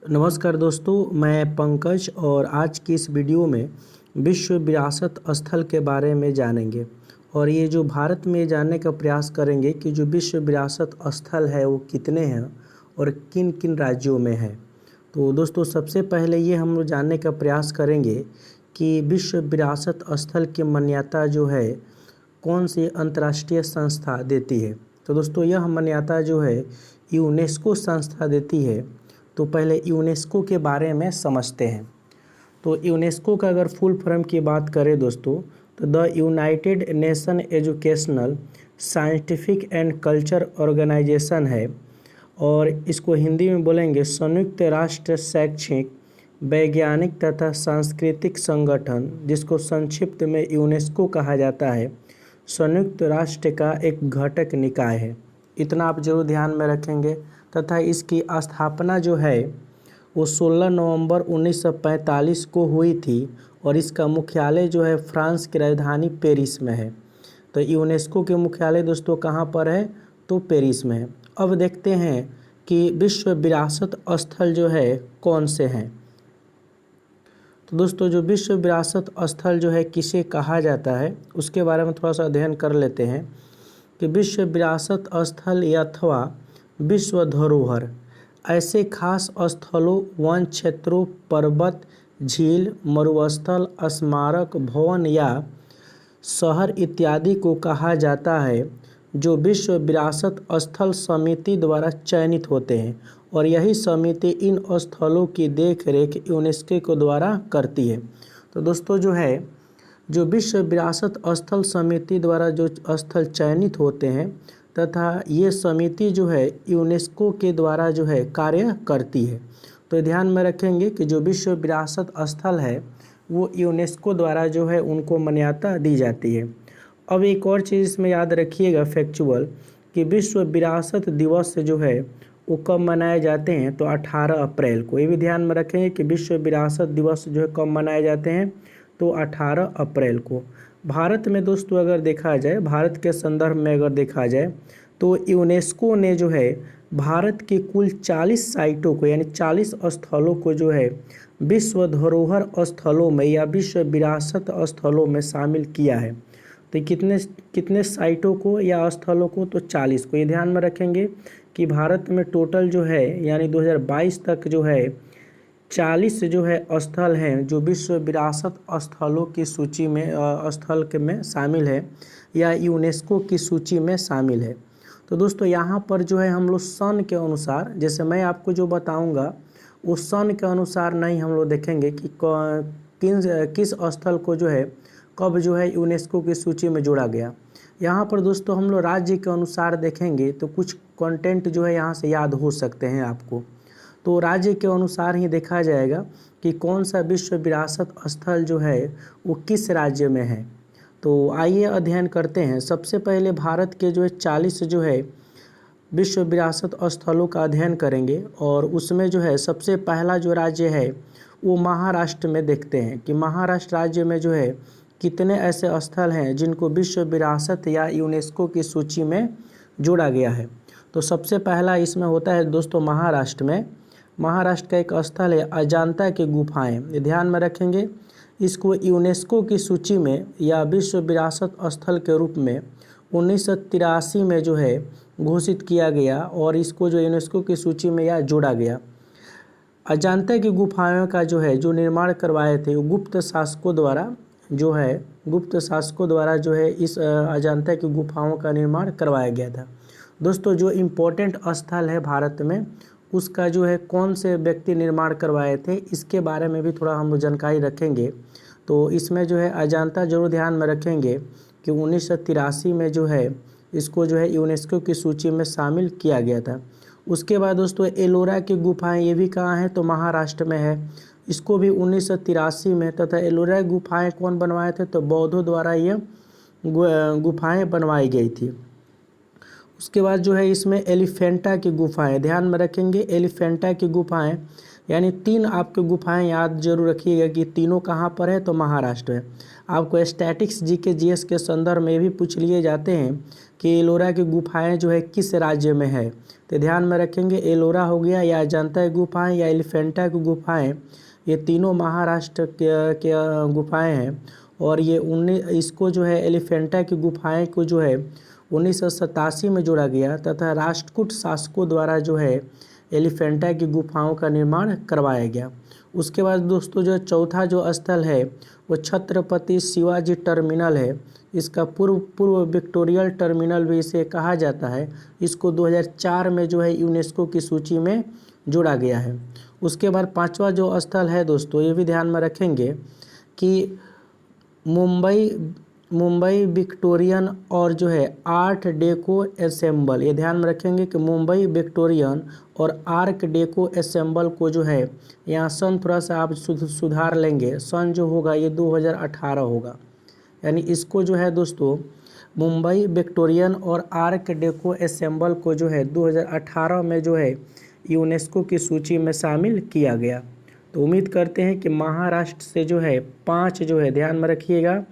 नमस्कार दोस्तों, मैं पंकज और आज की इस वीडियो में विश्व विरासत स्थल के बारे में जानेंगे। और ये जो भारत में जानने का प्रयास करेंगे कि जो विश्व विरासत स्थल है वो कितने हैं और किन किन राज्यों में है। तो दोस्तों सबसे पहले ये हम लोग जानने का प्रयास करेंगे कि विश्व विरासत स्थल की मान्यता जो है कौन सी अंतर्राष्ट्रीय संस्था देती है। तो दोस्तों यह मान्यता जो है यूनेस्को संस्था देती है। तो पहले यूनेस्को के बारे में समझते हैं। तो यूनेस्को का अगर फुल फॉर्म की बात करें दोस्तों, तो the United Nation Educational Scientific and Culture Organization है। और इसको हिंदी में बोलेंगे संयुक्त राष्ट्र शैक्षिक वैज्ञानिक तथा सांस्कृतिक संगठन, जिसको संक्षिप्त में यूनेस्को कहा जाता है। संयुक्त राष्ट्र का एक घटक निकाय है, इतना आप जरूर ध्यान में रखेंगे। तथा इसकी स्थापना जो है वो 16 नवंबर 1945 को हुई थी और इसका मुख्यालय जो है फ्रांस की राजधानी पेरिस में है। तो यूनेस्को के मुख्यालय दोस्तों कहाँ पर है, तो पेरिस में है। अब देखते हैं कि विश्व विरासत स्थल जो है कौन से हैं। तो दोस्तों जो विश्व विरासत स्थल जो है किसे कहा जाता है उसके बारे में थोड़ा सा अध्ययन कर लेते हैं कि विश्व विरासत स्थल या अथवा विश्व धरोहर ऐसे खास स्थलों, वन क्षेत्रों, पर्वत, झील, मरुस्थल, स्मारक, भवन या शहर इत्यादि को कहा जाता है जो विश्व विरासत स्थल समिति द्वारा चयनित होते हैं। और यही समिति इन स्थलों की देखरेख यूनेस्को के द्वारा करती है। तो दोस्तों जो विश्व विरासत स्थल समिति द्वारा जो स्थल चयनित होते हैं तथा ये समिति जो है यूनेस्को के द्वारा जो है कार्य करती है। तो ध्यान में रखेंगे कि जो विश्व विरासत स्थल है वो यूनेस्को द्वारा जो है उनको मान्यता दी जाती है। अब एक और चीज़ इसमें याद रखिएगा फैक्चुअल कि विश्व विरासत दिवस जो है वो कब मनाए जाते हैं, तो 18 अप्रैल को। ये भी ध्यान में रखेंगे कि विश्व विरासत दिवस जो है कब मनाए जाते हैं, तो 18 अप्रैल को। भारत में दोस्तों अगर देखा जाए, भारत के संदर्भ में अगर देखा जाए तो यूनेस्को ने जो है भारत की कुल 40 साइटों को यानी 40 स्थलों को जो है विश्व धरोहर स्थलों में या विश्व विरासत स्थलों में शामिल किया है। तो कितने साइटों को या स्थलों को, तो 40 को। ये ध्यान में रखेंगे कि भारत में टोटल जो है यानी 2022 तक जो है 40 जो है स्थल हैं जो विश्व विरासत स्थलों की सूची में स्थल के में शामिल है या यूनेस्को की सूची में शामिल है। तो दोस्तों यहाँ पर जो है हम लोग सन के अनुसार, जैसे मैं आपको जो बताऊँगा वो सन के अनुसार नहीं हम लोग देखेंगे कि किस स्थल को जो है कब जो है यूनेस्को की सूची में जोड़ा गया। यहाँ पर दोस्तों हम लोग राज्य के अनुसार देखेंगे तो कुछ कंटेंट जो है यहाँ से याद हो सकते हैं आपको। तो राज्य के अनुसार ही देखा जाएगा कि कौन सा विश्व विरासत स्थल जो है वो किस राज्य में है। तो आइए अध्ययन करते हैं। सबसे पहले भारत के जो है 40 जो है विश्व विरासत स्थलों का अध्ययन करेंगे और उसमें जो है सबसे पहला जो राज्य है वो महाराष्ट्र में देखते हैं कि महाराष्ट्र राज्य में जो है कितने ऐसे स्थल हैं जिनको विश्व विरासत या यूनेस्को की सूची में जोड़ा गया है। तो सबसे पहला इसमें होता है दोस्तों महाराष्ट्र में। महाराष्ट्र का एक स्थल है अजंता की गुफाएं। ध्यान में रखेंगे इसको यूनेस्को की सूची में या विश्व विरासत स्थल के रूप में 1983 में जो है घोषित किया गया और इसको जो यूनेस्को की सूची में या जोड़ा गया। अजंता की गुफाओं का जो निर्माण करवाए थे वो गुप्त शासकों द्वारा जो है इस अजंता की गुफाओं का निर्माण करवाया गया था। दोस्तों जो इम्पोर्टेंट स्थल है भारत में उसका जो है कौन से व्यक्ति निर्माण करवाए थे इसके बारे में भी थोड़ा हम जानकारी रखेंगे। तो इसमें जो है अजंता जरूर ध्यान में रखेंगे कि 1983 में जो है इसको जो है यूनेस्को की सूची में शामिल किया गया था। उसके बाद दोस्तों एलोरा की गुफाएं, ये भी कहाँ हैं, तो महाराष्ट्र में है। इसको भी 1983 में, तथा एलोरा गुफाएं कौन बनवाए थे, तो बौद्धों द्वारा ये गुफाएं बनवाई गई थी। उसके बाद जो है इसमें एलिफेंटा की गुफाएं, ध्यान में रखेंगे एलिफेंटा की गुफाएं यानी 3 आपके गुफाएं याद जरूर रखिएगा कि तीनों कहाँ पर है, तो महाराष्ट्र है। आपको स्टैटिक्स जीके जीएस के संदर्भ में भी पूछ लिए जाते हैं कि एलोरा की गुफाएं जो है किस राज्य में है, तो ध्यान में रखेंगे एलोरा हो गया या अजंता की गुफाएं या एलिफेंटा की गुफाएं, ये तीनों महाराष्ट्र के गुफाएं हैं। और ये इसको जो है एलिफेंटा की गुफाएं को जो है 1987 में जोड़ा गया तथा राष्ट्रकूट शासकों द्वारा जो है एलिफेंटा की गुफाओं का निर्माण करवाया गया। उसके बाद दोस्तों जो चौथा जो स्थल है वो छत्रपति शिवाजी टर्मिनल है। इसका पूर्व विक्टोरियल टर्मिनल भी इसे कहा जाता है। इसको 2004 में जो है यूनेस्को की सूची में जोड़ा गया है। उसके बाद पांचवा जो स्थल है दोस्तों, ये भी ध्यान में रखेंगे कि मुंबई विक्टोरियन और जो है आर्ट डेको एसेंबल, ये ध्यान में रखेंगे कि मुंबई विक्टोरियन और आर्ट डेको एसेंबल को जो है यहाँ सन थोड़ा सा आप सुधार लेंगे, सन जो होगा ये 2018 होगा। यानी इसको जो है दोस्तों मुंबई विक्टोरियन और आर्ट डेको एसेंबल को जो है 2018 में जो है यूनेस्को की सूची में शामिल किया गया। तो उम्मीद करते हैं कि महाराष्ट्र से जो है 5 जो है ध्यान में रखिएगा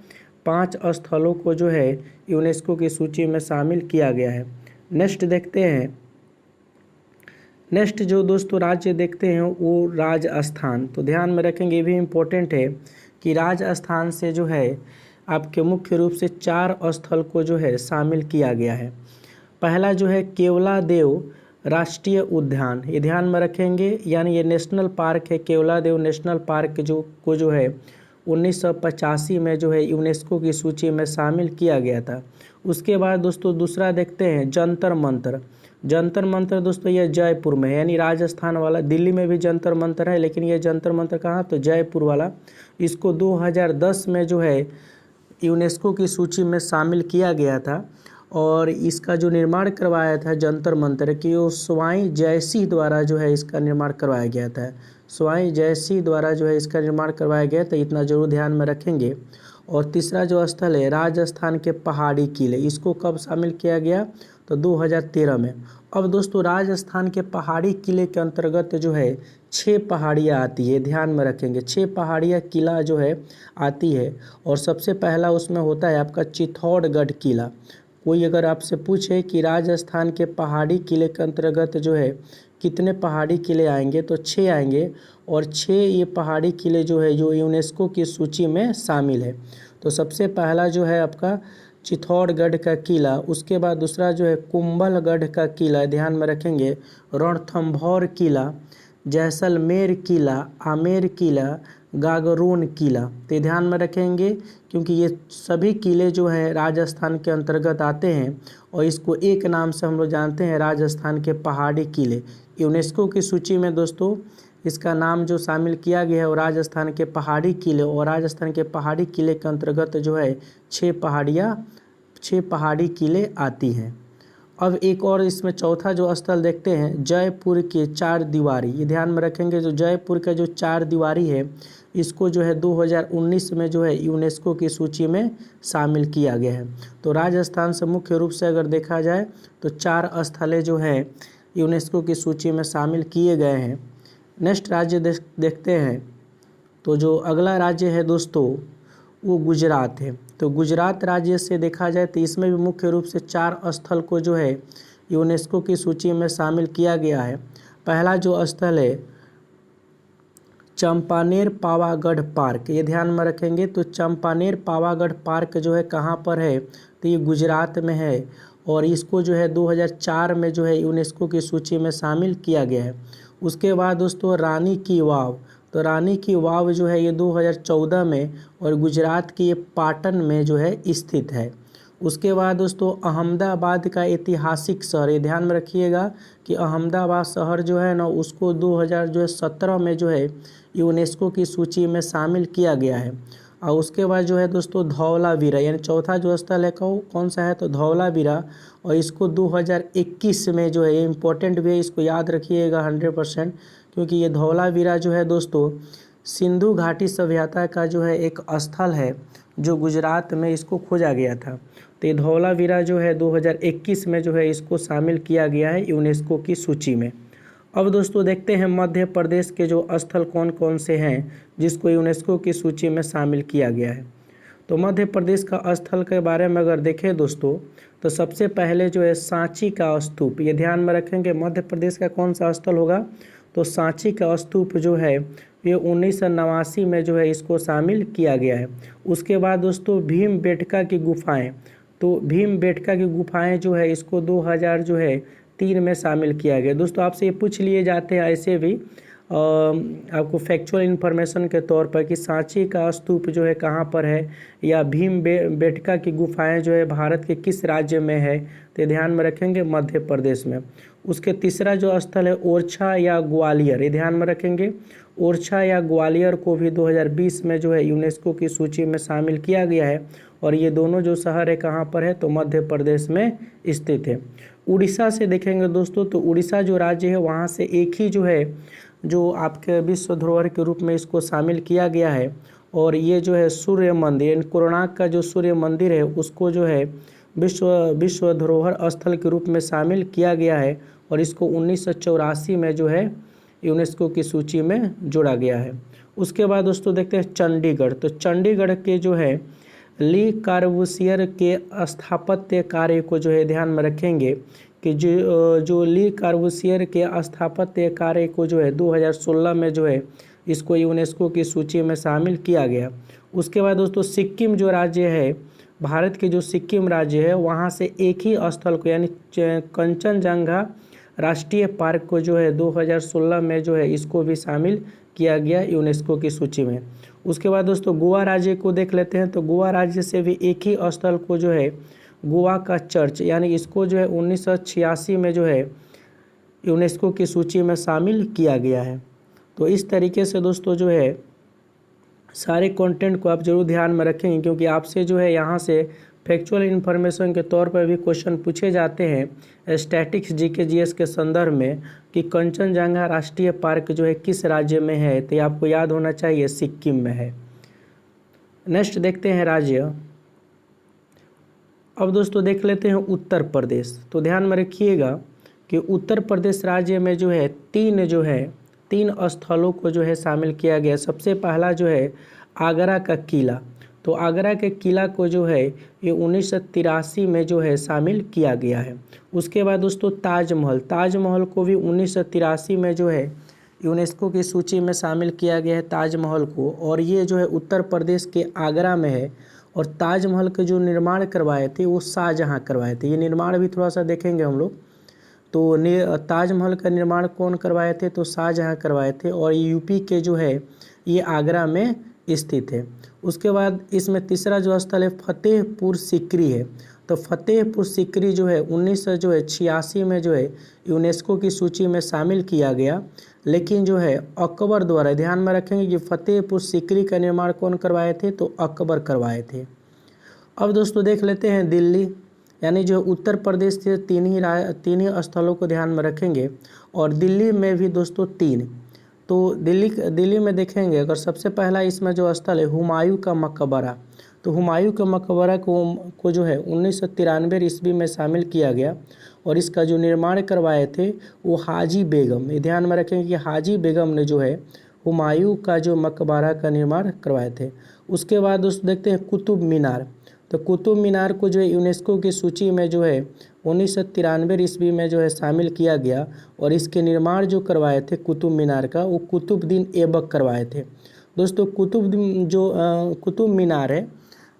5 स्थलों को जो है यूनेस्को की सूची में शामिल किया गया है। नेक्स्ट देखते हैं, नेक्स्ट जो दोस्तों राज्य देखते हैं वो राजस्थान। तो ध्यान में रखेंगे, ये भी इम्पोर्टेंट है कि राजस्थान से जो है आपके मुख्य रूप से 4 स्थल को जो है शामिल किया गया है। पहला जो है केवलादेव राष्ट्रीय उद्यान, ये ध्यान में रखेंगे, यानी ये नेशनल पार्क है। केवलादेव नेशनल पार्क जो है 1985 में जो है यूनेस्को की सूची में शामिल किया गया था। उसके बाद दोस्तों दूसरा देखते हैं जंतर मंतर। जंतर मंतर दोस्तों ये जयपुर में है, यानी राजस्थान वाला। दिल्ली में भी जंतर मंतर है लेकिन ये जंतर मंतर कहाँ, तो जयपुर वाला। इसको 2010 में जो है यूनेस्को की सूची में शामिल किया गया था और इसका जो निर्माण करवाया था जंतर मंतर की वो स्वाई जयसिंह द्वारा जो है इसका निर्माण करवाया गया था। स्वाई जयसिंह द्वारा जो है इसका निर्माण करवाया गया, तो इतना जरूर ध्यान में रखेंगे। और तीसरा जो स्थल है राजस्थान के पहाड़ी किले, इसको कब शामिल किया गया, तो 2013 में। अब दोस्तों राजस्थान के पहाड़ी किले के अंतर्गत जो है 6 पहाड़ियाँ आती है, ध्यान में रखेंगे 6 पहाड़ियाँ किला जो है आती है। और सबसे पहला उसमें होता है आपका चित्तौड़गढ़ किला। कोई अगर आपसे पूछे कि राजस्थान के पहाड़ी किले के अंतर्गत जो है कितने पहाड़ी किले आएंगे, तो 6 आएंगे। और 6 ये पहाड़ी किले जो है जो यूनेस्को की सूची में शामिल है। तो सबसे पहला जो है आपका चित्तौड़गढ़ का किला, उसके बाद दूसरा जो है कुंभलगढ़ का किला, ध्यान में रखेंगे, रणथंभौर किला, जैसलमेर किला, आमेर किला, गागरोन किला। तो ध्यान में रखेंगे क्योंकि ये सभी किले जो हैं राजस्थान के अंतर्गत आते हैं और इसको एक नाम से हम लोग जानते हैं राजस्थान के पहाड़ी किले। यूनेस्को की सूची में दोस्तों इसका नाम जो शामिल किया गया है वो राजस्थान के पहाड़ी किले, और राजस्थान के पहाड़ी किले के अंतर्गत जो है 6 पहाड़ी किले आती हैं। अब एक और इसमें चौथा जो स्थल देखते हैं जयपुर के 4 दीवारी, ये ध्यान में रखेंगे। जो जयपुर का जो 4 दीवारी है इसको जो है 2019 में जो है यूनेस्को की सूची में शामिल किया गया है। तो राजस्थान से मुख्य रूप से अगर देखा जाए तो 4 स्थलें जो है यूनेस्को की सूची में शामिल किए गए हैं। नेक्स्ट राज्य देखते हैं, तो जो अगला राज्य है दोस्तों वो गुजरात है। तो गुजरात राज्य से देखा जाए तो इसमें भी मुख्य रूप से 4 स्थल को जो है यूनेस्को की सूची में शामिल किया गया है। पहला जो स्थल है चंपानेर पावागढ़ पार्क, ये ध्यान में रखेंगे। तो चंपानेर पावागढ़ पार्क जो है कहाँ पर है, तो ये गुजरात में है और इसको जो है 2004 में जो है यूनेस्को की सूची में शामिल किया गया है। उसके बाद दोस्तों रानी की वाव, तो रानी की वाव जो है ये 2014 में और गुजरात के ये पाटन में जो है स्थित है। उसके बाद दोस्तों अहमदाबाद का ऐतिहासिक शहर, ये ध्यान में रखिएगा कि अहमदाबाद शहर जो है ना उसको 2017 में जो है यूनेस्को की सूची में शामिल किया गया है। और उसके बाद जो है दोस्तों धौलावीरा, यानी चौथा जो स्थल है कौन सा है, तो धौलावीरा, और इसको 2021 में जो है ये इम्पोर्टेंट भी है, इसको याद रखिएगा 100%, क्योंकि ये धौलावीरा जो है दोस्तों सिंधु घाटी सभ्यता का जो है एक स्थल है जो गुजरात में इसको खोजा गया था। तो ये धौलावीरा जो है 2021 में जो है इसको शामिल किया गया है यूनेस्को की सूची में। अब दोस्तों देखते हैं मध्य प्रदेश के जो स्थल कौन कौन से हैं जिसको यूनेस्को की सूची में शामिल किया गया है। तो मध्य प्रदेश का स्थल के बारे में अगर देखें दोस्तों, तो सबसे पहले जो है सांची का स्तूप, ये ध्यान में रखेंगे। मध्य प्रदेश का कौन सा स्थल होगा, तो सांची का स्तूप जो है ये 1989 में जो है इसको शामिल किया गया है। उसके बाद दोस्तों भीमबेटका की गुफाएं, तो भीमबेटका की गुफाएं जो है इसको 2003 में शामिल किया गया। दोस्तों आपसे ये पूछ लिए जाते हैं ऐसे भी आपको फैक्चुअल इन्फॉर्मेशन के तौर पर कि सांची का स्तूप जो है कहाँ पर है, या भीमबेटका की गुफाएं जो है भारत के किस राज्य में है, तो ध्यान में रखेंगे मध्य प्रदेश में। उसके तीसरा जो स्थल है ओरछा या ग्वालियर, ये ध्यान में रखेंगे। ओरछा या ग्वालियर को भी 2020 में जो है यूनेस्को की सूची में शामिल किया गया है, और ये दोनों जो शहर है कहाँ पर है, तो मध्य प्रदेश में स्थित है। उड़ीसा से देखेंगे दोस्तों, तो उड़ीसा जो राज्य है वहाँ से एक ही जो है जो आपके विश्व धरोहर के रूप में इसको शामिल किया गया है, और ये जो है सूर्य मंदिर, कोणार्क का जो सूर्य मंदिर है उसको जो है विश्व धरोहर स्थल के रूप में शामिल किया गया है, और इसको 1984 में जो है यूनेस्को की सूची में जोड़ा गया है। उसके बाद दोस्तों देखते हैं चंडीगढ़। तो चंडीगढ़ के जो है ली कार्बूसियर के स्थापत्य कार्य को जो है ध्यान में रखेंगे कि जो ली कार्बूसियर के स्थापत्य कार्य को जो है 2016 में जो है इसको यूनेस्को की सूची में शामिल किया गया। उसके बाद दोस्तों सिक्किम जो राज्य है, भारत के जो सिक्किम राज्य है वहाँ से एक ही स्थल को यानी कंचनजंगा राष्ट्रीय पार्क को जो है 2016 में जो है इसको भी शामिल किया गया यूनेस्को की सूची में। उसके बाद दोस्तों गोवा राज्य को देख लेते हैं। तो गोवा राज्य से भी एक ही स्थल को जो है गोवा का चर्च यानी इसको जो है 1986 में जो है यूनेस्को की सूची में शामिल किया गया है। तो इस तरीके से दोस्तों जो है सारे कंटेंट को आप जरूर ध्यान में रखेंगे, क्योंकि आपसे जो है यहाँ से फैक्चुअल इन्फॉर्मेशन के तौर पर भी क्वेश्चन पूछे जाते हैं स्टैटिक्स जीके जीएस के संदर्भ में कि कंचनजंगा राष्ट्रीय पार्क जो है किस राज्य में है, तो ये आपको याद होना चाहिए सिक्किम में है। नेक्स्ट देखते हैं राज्य। अब दोस्तों देख लेते हैं उत्तर प्रदेश। तो ध्यान में रखिएगा कि उत्तर प्रदेश राज्य में जो है तीन स्थलों को जो है शामिल किया गया। सबसे पहला जो है आगरा का किला। तो आगरा के किला को जो है ये 1983 में जो है शामिल किया गया है। उसके बाद दोस्तों ताजमहल को भी 1983 में जो है यूनेस्को की सूची में शामिल किया गया है ताजमहल को, और ये जो है उत्तर प्रदेश के आगरा में है। और ताजमहल के जो निर्माण करवाए थे वो शाहजहाँ करवाए थे। ये निर्माण भी थोड़ा सा देखेंगे हम लोग। तो ताजमहल का निर्माण कौन करवाए थे, तो शाहजहाँ करवाए थे, और यूपी के जो है ये आगरा में स्थित है। उसके बाद इसमें तीसरा जो स्थल है फतेहपुर सीकरी है। तो फतेहपुर सीकरी जो है 1986 में जो है यूनेस्को की सूची में शामिल किया गया, लेकिन जो है अकबर द्वारा, ध्यान में रखेंगे कि फतेहपुर सीकरी का निर्माण कौन करवाए थे, तो अकबर करवाए थे। अब दोस्तों देख लेते हैं दिल्ली, यानी जो उत्तर प्रदेश से तीन ही स्थलों को ध्यान में रखेंगे, और दिल्ली में भी दोस्तों 3। तो दिल्ली में देखेंगे अगर सबसे पहला इसमें जो स्थल है हुमायूं का मकबरा। तो हुमायूं के मकबरा को जो है 1993 ईस्वी में शामिल किया गया, और इसका जो निर्माण करवाए थे वो हाजी बेगम। ये ध्यान में रखेंगे कि हाजी बेगम ने जो है हुमायूं का जो मकबरा का निर्माण करवाए थे। उसके बाद दोस्तों देखते हैं कुतुब मीनार। तो कुतुब मीनार को जो है यूनेस्को की सूची में जो है 1993 ईस्वी में जो है शामिल किया गया, और इसके निर्माण जो करवाए थे कुतुब मीनार का वो कुतुबुद्दीन ऐबक करवाए थे। दोस्तों कुतुब मीनार है,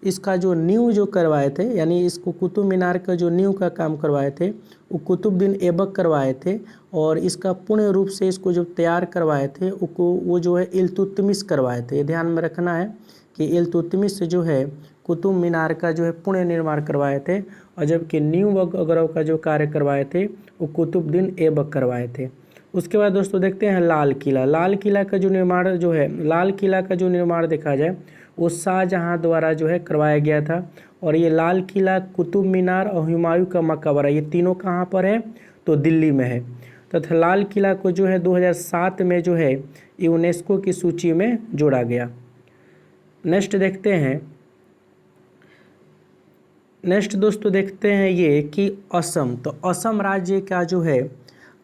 इसका जो नींव जो करवाए थे, यानी इसको कुतुब मीनार का जो नींव का काम करवाए थे वो कुतुबुद्दीन ऐबक करवाए थे, और इसका पूर्ण रूप से इसको जो तैयार करवाए थे वो जो है इल्तुतमिश करवाए थे। ध्यान में रखना है कि इल्तुतमिश जो है कुतुब मीनार का जो है पुण्य निर्माण करवाए थे, और जबकि नींव वगैरह का जो कार्य करवाए थे वो कुतुबुद्दीन ऐबक करवाए थे। उसके बाद दोस्तों देखते हैं लाल किला का जो निर्माण देखा जाए वो शाहजहाँ द्वारा जो है करवाया गया था, और ये लाल किला, कुतुब मीनार और हुमायूं का मकबरा ये तीनों कहाँ पर है, तो दिल्ली में है। तथा लाल किला को जो है 2007 में जो है यूनेस्को की सूची में जोड़ा गया। नेक्स्ट दोस्तों देखते हैं ये कि असम। तो असम राज्य का जो है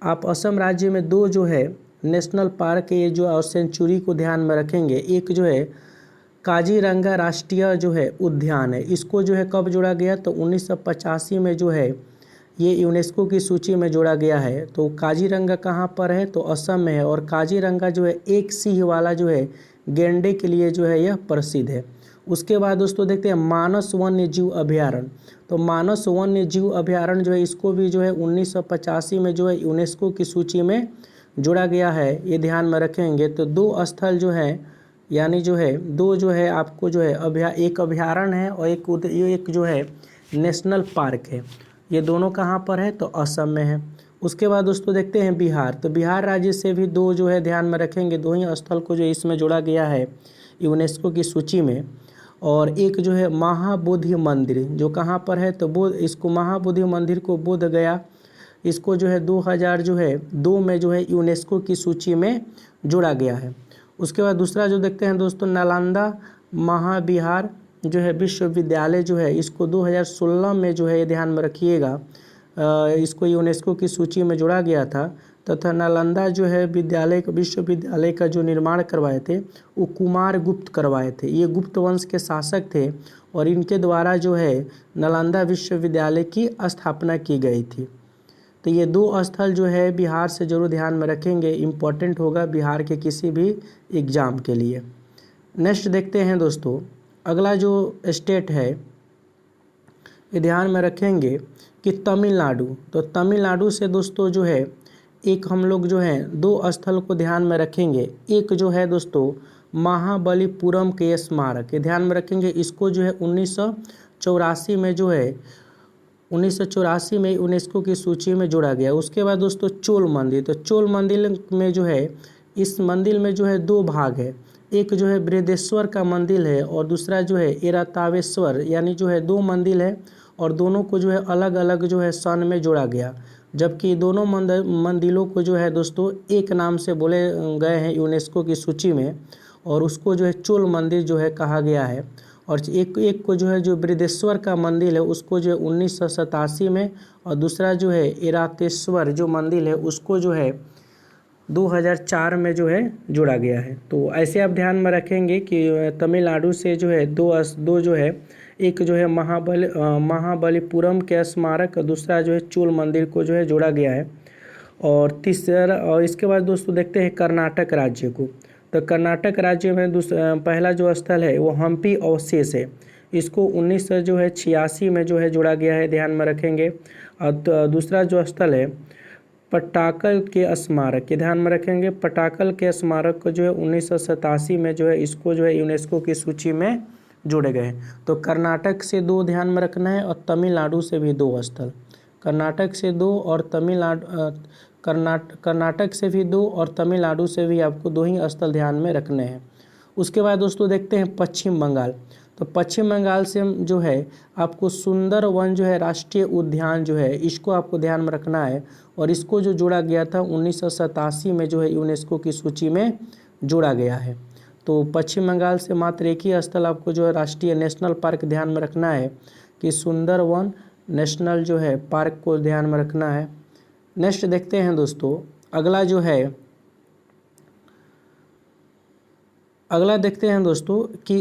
आप असम राज्य में दो जो है नेशनल पार्क ये जो और सेंचुरी को ध्यान में रखेंगे। एक जो है काजीरंगा राष्ट्रीय जो है उद्यान है, इसको जो है कब जोड़ा गया तो 1985 में जो है ये यूनेस्को की सूची में जोड़ा गया है। तो काजीरंगा कहाँ पर है तो असम में है, और काजीरंगा जो है एक सिंह वाला जो है गैंडे के लिए जो है यह प्रसिद्ध है। उसके बाद दोस्तों देखते हैं मानस वन्य जीव अभयारण्य। तो मानस वन्य जीव अभयारण्य जो है इसको भी जो है 1985 में जो है यूनेस्को की सूची में जोड़ा गया है, ये ध्यान में रखेंगे। तो दो स्थल जो है यानी जो है दो जो है आपको जो है एक अभयारण्य है और एक जो है नेशनल पार्क है। ये दोनों कहाँ पर है तो असम में है। उसके बाद दोस्तों देखते हैं बिहार। तो बिहार राज्य से भी दो जो है ध्यान में रखेंगे, दो ही स्थल को जो इसमें जोड़ा गया है यूनेस्को की सूची में। और एक जो है महाबोधि मंदिर जो कहाँ पर है तो इसको महाबोधि मंदिर को बोध गया, इसको जो है 2002 में जो है यूनेस्को की सूची में जोड़ा गया है। उसके बाद दूसरा जो देखते हैं दोस्तों नालंदा महाविहार जो है विश्वविद्यालय जो है इसको 2016 में जो है ध्यान में रखिएगा इसको यूनेस्को की सूची में जोड़ा गया था। तथा नालंदा जो है विश्वविद्यालय का जो निर्माण करवाए थे वो कुमार गुप्त करवाए थे। ये गुप्त वंश के शासक थे और इनके द्वारा जो है नालंदा विश्वविद्यालय की स्थापना की गई थी। तो ये दो स्थल जो है बिहार से जरूर ध्यान में रखेंगे, इम्पोर्टेंट होगा बिहार के किसी भी एग्ज़ाम के लिए। नेक्स्ट देखते हैं दोस्तों अगला जो स्टेट है ये ध्यान में रखेंगे कि तमिलनाडु। तो तमिलनाडु से दोस्तों जो है एक हम लोग जो है दो स्थल को ध्यान में रखेंगे। एक जो है दोस्तों महाबलीपुरम के स्मारक, ये ध्यान में रखेंगे। इसको जो है 1984 में जो है 1984 में यूनेस्को की सूची में जोड़ा गया। उसके बाद दोस्तों चोल मंदिर। तो चोल मंदिर में जो है इस मंदिर में जो है दो भाग है, एक जो है बृहदेश्वर का मंदिर है और दूसरा जो है एरातावेश्वर, यानी जो है दो मंदिर है और दोनों को जो है अलग अलग जो है सन में जोड़ा गया। जबकि दोनों मंदिरों को जो है दोस्तों एक नाम से बोले गए हैं यूनेस्को की सूची में, और उसको जो है चोल मंदिर जो है कहा गया है। और एक को जो है जो बृहदेश्वर का मंदिर है उसको जो है 1987 में, और दूसरा जो है एरातेश्वर जो मंदिर है उसको जो है 2004 में जो है जोड़ा गया है। तो ऐसे आप ध्यान में रखेंगे कि तमिलनाडु से जो है दो जो है एक जो है महाबलीपुरम के स्मारक और दूसरा जो है चोल मंदिर को जो है जोड़ा गया है। और तीसरा और इसके बाद दोस्तों देखते हैं कर्नाटक राज्य को। तो कर्नाटक राज्य में पहला जो स्थल है वो हम्पी अवशेष है, इसको 1986 में जो है जोड़ा गया है, ध्यान में रखेंगे। और दूसरा जो स्थल है पट्टाकल के स्मारक, ये ध्यान में रखेंगे। पट्टाकल के स्मारक को जो है 1987 में जो है इसको जो है यूनेस्को की सूची में जोड़े गए। तो कर्नाटक से दो ध्यान में रखना है और तमिलनाडु से भी दो स्थल, कर्नाटक से दो और कर्नाटक से भी दो और तमिलनाडु से भी आपको दो ही स्थल ध्यान में रखने हैं। उसके बाद दोस्तों देखते हैं पश्चिम बंगाल। तो पश्चिम बंगाल से जो है आपको सुंदर वन जो है राष्ट्रीय उद्यान जो है इसको आपको ध्यान में रखना है, और इसको जो जोड़ा गया था 1987 में जो है यूनेस्को की सूची में जोड़ा गया है। तो पश्चिम बंगाल से मात्र एक ही स्थल आपको जो है राष्ट्रीय नेशनल पार्क ध्यान में रखना है कि सुंदर वन नेशनल जो है पार्क को ध्यान में रखना है। नेक्स्ट देखते हैं दोस्तों अगला देखते हैं दोस्तों कि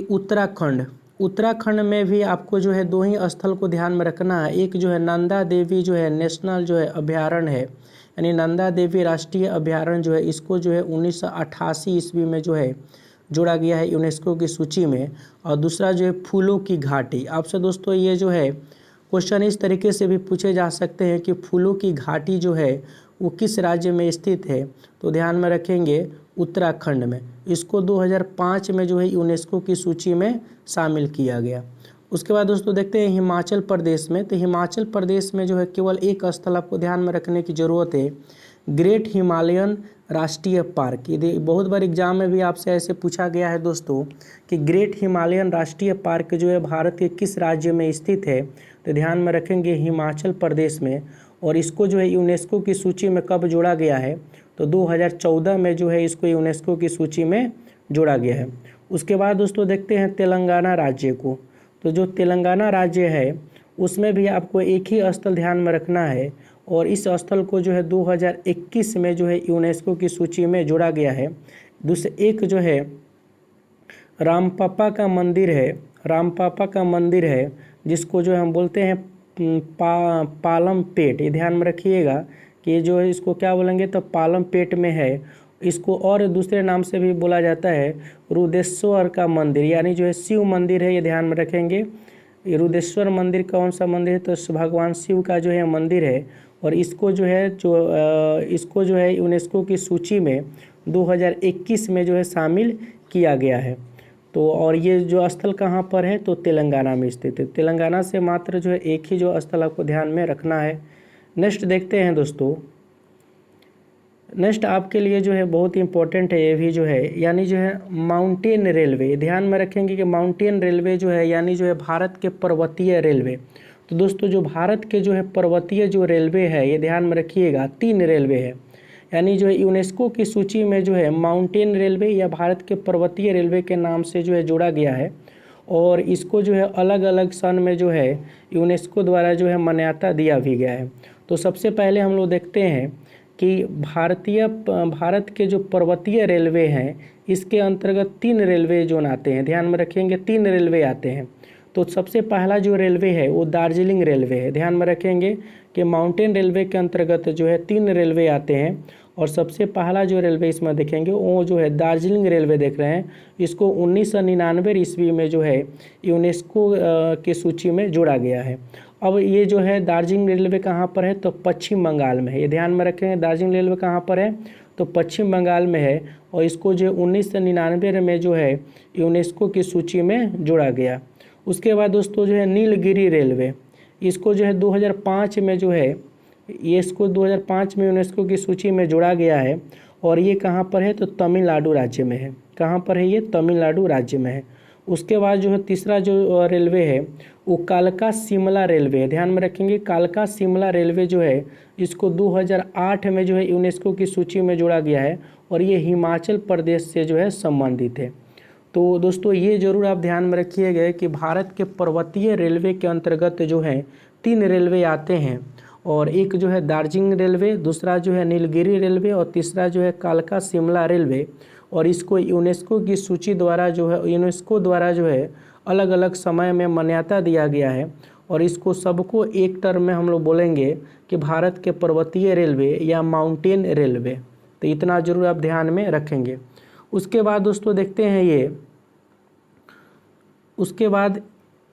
उत्तराखंड में भी आपको जो है दो ही स्थल को ध्यान में रखना है। एक जो है नंदा देवी जो है नेशनल जो है अभयारण्य है, यानी नंदा देवी राष्ट्रीय अभयारण्य जो है इसको जो है 1988 ईस्वी में जो है जोड़ा गया है यूनेस्को की सूची में। और दूसरा जो है फूलों की घाटी। आपसे दोस्तों ये जो है क्वेश्चन इस तरीके से भी पूछे जा सकते हैं कि फूलों की घाटी जो है वो किस राज्य में स्थित है, तो ध्यान में रखेंगे उत्तराखंड में। इसको 2005 में जो है यूनेस्को की सूची में शामिल किया गया। उसके बाद दोस्तों देखते हैं हिमाचल प्रदेश में। तो हिमाचल प्रदेश में जो है केवल एक स्थल आपको ध्यान में रखने की ज़रूरत है, ग्रेट हिमालयन राष्ट्रीय पार्क। ये बहुत बार एग्जाम में भी आपसे ऐसे पूछा गया है दोस्तों कि ग्रेट हिमालयन राष्ट्रीय पार्क जो है भारत के किस राज्य में स्थित है, तो ध्यान में रखेंगे हिमाचल प्रदेश में। और इसको जो है यूनेस्को की सूची में कब जोड़ा गया है, तो 2014 में जो है इसको यूनेस्को की सूची में जोड़ा गया है। उसके बाद दोस्तों देखते हैं तेलंगाना राज्य को। तो जो तेलंगाना राज्य है उसमें भी आपको एक ही स्थल ध्यान में रखना है, और इस स्थल को जो है 2021 में जो है यूनेस्को की सूची में जोड़ा गया है। दूसरे एक जो है रामपापा का मंदिर है, रामपापा का मंदिर है जिसको जो हम बोलते हैं पालम पेट। ये ध्यान में रखिएगा कि ये जो है इसको क्या बोलेंगे तो पालम पेट में है। इसको और दूसरे नाम से भी बोला जाता है रुद्रेश्वर का मंदिर, यानी जो है शिव मंदिर है, ये ध्यान में रखेंगे। ये रुद्रेश्वर मंदिर कौन सा मंदिर है तो भगवान शिव का जो है मंदिर है। और इसको जो है यूनेस्को की सूची में 2021 में जो है शामिल किया गया है। तो और ये जो स्थल कहाँ पर है तो तेलंगाना में स्थित है। तेलंगाना से मात्र जो है एक ही जो स्थल आपको ध्यान में रखना है। नेक्स्ट देखते हैं दोस्तों, नेक्स्ट आपके लिए जो है बहुत इंपॉर्टेंट है ये भी जो है, यानी जो है माउंटेन रेलवे। ध्यान में रखेंगे कि माउंटेन रेलवे जो है यानी जो है भारत के पर्वतीय रेलवे। तो दोस्तों जो भारत के जो है पर्वतीय जो रेलवे है, ये ध्यान में रखिएगा 3 रेलवे है, यानी जो है यूनेस्को की सूची में जो है माउंटेन रेलवे या भारत के पर्वतीय रेलवे के नाम से जो है जोड़ा गया है। और इसको जो है अलग अलग सन में जो है यूनेस्को द्वारा जो है मान्यता दिया भी गया है। तो सबसे पहले हम लोग देखते हैं कि भारत के जो पर्वतीय रेलवे हैं इसके अंतर्गत 3 रेलवे जोन आते हैं। ध्यान में रखेंगे 3 रेलवे आते हैं। तो सबसे पहला जो रेलवे है वो दार्जिलिंग रेलवे है। ध्यान में रखेंगे कि माउंटेन रेलवे के अंतर्गत जो है 3 रेलवे आते हैं और सबसे पहला जो रेलवे इसमें देखेंगे वो जो है दार्जिलिंग रेलवे देख रहे हैं। इसको 1999 ईस्वी में जो है यूनेस्को की सूची में जोड़ा गया है। अब ये जो है दार्जिलिंग रेलवे कहाँ पर है तो पश्चिम बंगाल में है। ये ध्यान में रखेंगे दार्जिलिंग रेलवे कहाँ पर है तो पश्चिम बंगाल में है। और इसको जो 1999 में जो है यूनेस्को की सूची में जोड़ा गया। उसके बाद दोस्तों जो है नीलगिरी रेलवे, इसको जो है 2005 में जो है ये इसको 2005 में यूनेस्को की सूची में जोड़ा गया है। और ये कहाँ पर है तो तमिलनाडु राज्य में है। कहाँ पर है ये तमिलनाडु राज्य में है। उसके बाद जो है तीसरा जो रेलवे है वो कालका शिमला रेलवे है। ध्यान में रखेंगे कालका शिमला रेलवे जो है इसको 2008 में जो है यूनेस्को की सूची में जोड़ा गया है और ये हिमाचल प्रदेश से जो है संबंधित है। तो दोस्तों ये जरूर आप ध्यान में रखिएगा कि भारत के पर्वतीय रेलवे के अंतर्गत जो है 3 रेलवे आते हैं और एक जो है दार्जिलिंग रेलवे, दूसरा जो है नीलगिरी रेलवे और तीसरा जो है कालका शिमला रेलवे। और इसको यूनेस्को की सूची द्वारा जो है यूनेस्को द्वारा जो है अलग अलग समय में मान्यता दिया गया है। और इसको सबको एक टर्म में हम लोग बोलेंगे कि भारत के पर्वतीय रेलवे या माउंटेन रेलवे। तो इतना जरूर आप ध्यान में रखेंगे। उसके बाद दोस्तों देखते हैं उसके बाद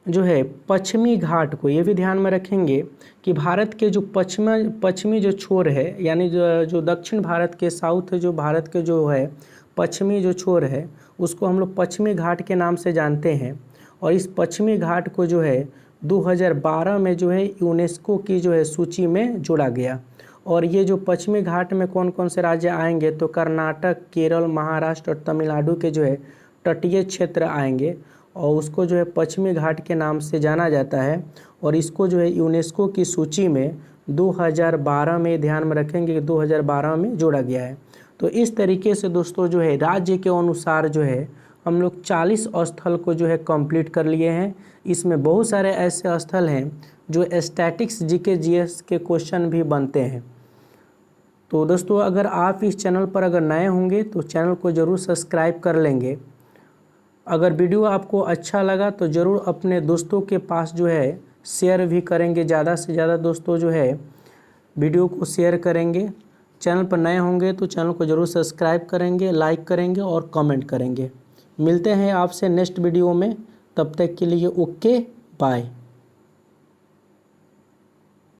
जो है पश्चिमी घाट को ये भी ध्यान में रखेंगे कि भारत के जो पश्चिमी जो छोर है, यानी जो दक्षिण भारत के साउथ जो भारत के जो है पश्चिमी जो छोर है उसको हम लोग पश्चिमी घाट के नाम से जानते हैं। और इस पश्चिमी घाट को जो है 2012 में जो है यूनेस्को की जो है सूची में जोड़ा गया। और ये जो पश्चिमी घाट में कौन कौन से राज्य आएंगे तो कर्नाटक, केरल, महाराष्ट्र और तमिलनाडु के जो है तटीय क्षेत्र आएंगे और उसको जो है पश्चिमी घाट के नाम से जाना जाता है। और इसको जो है यूनेस्को की सूची में 2012 में, ध्यान में रखेंगे कि 2012 में जोड़ा गया है। तो इस तरीके से दोस्तों जो है राज्य के अनुसार जो है हम लोग 40 स्थल को जो है कंप्लीट कर लिए हैं। इसमें बहुत सारे ऐसे स्थल हैं जो स्टैटिक्स जीके जीएस के क्वेश्चन भी बनते हैं। तो दोस्तों अगर आप इस चैनल पर अगर नए होंगे तो चैनल को ज़रूर सब्सक्राइब कर लेंगे। अगर वीडियो आपको अच्छा लगा तो ज़रूर अपने दोस्तों के पास जो है शेयर भी करेंगे। ज़्यादा से ज़्यादा दोस्तों जो है वीडियो को शेयर करेंगे। चैनल पर नए होंगे तो चैनल को ज़रूर सब्सक्राइब करेंगे, लाइक करेंगे और कमेंट करेंगे। मिलते हैं आपसे नेक्स्ट वीडियो में, तब तक के लिए ओके बाय।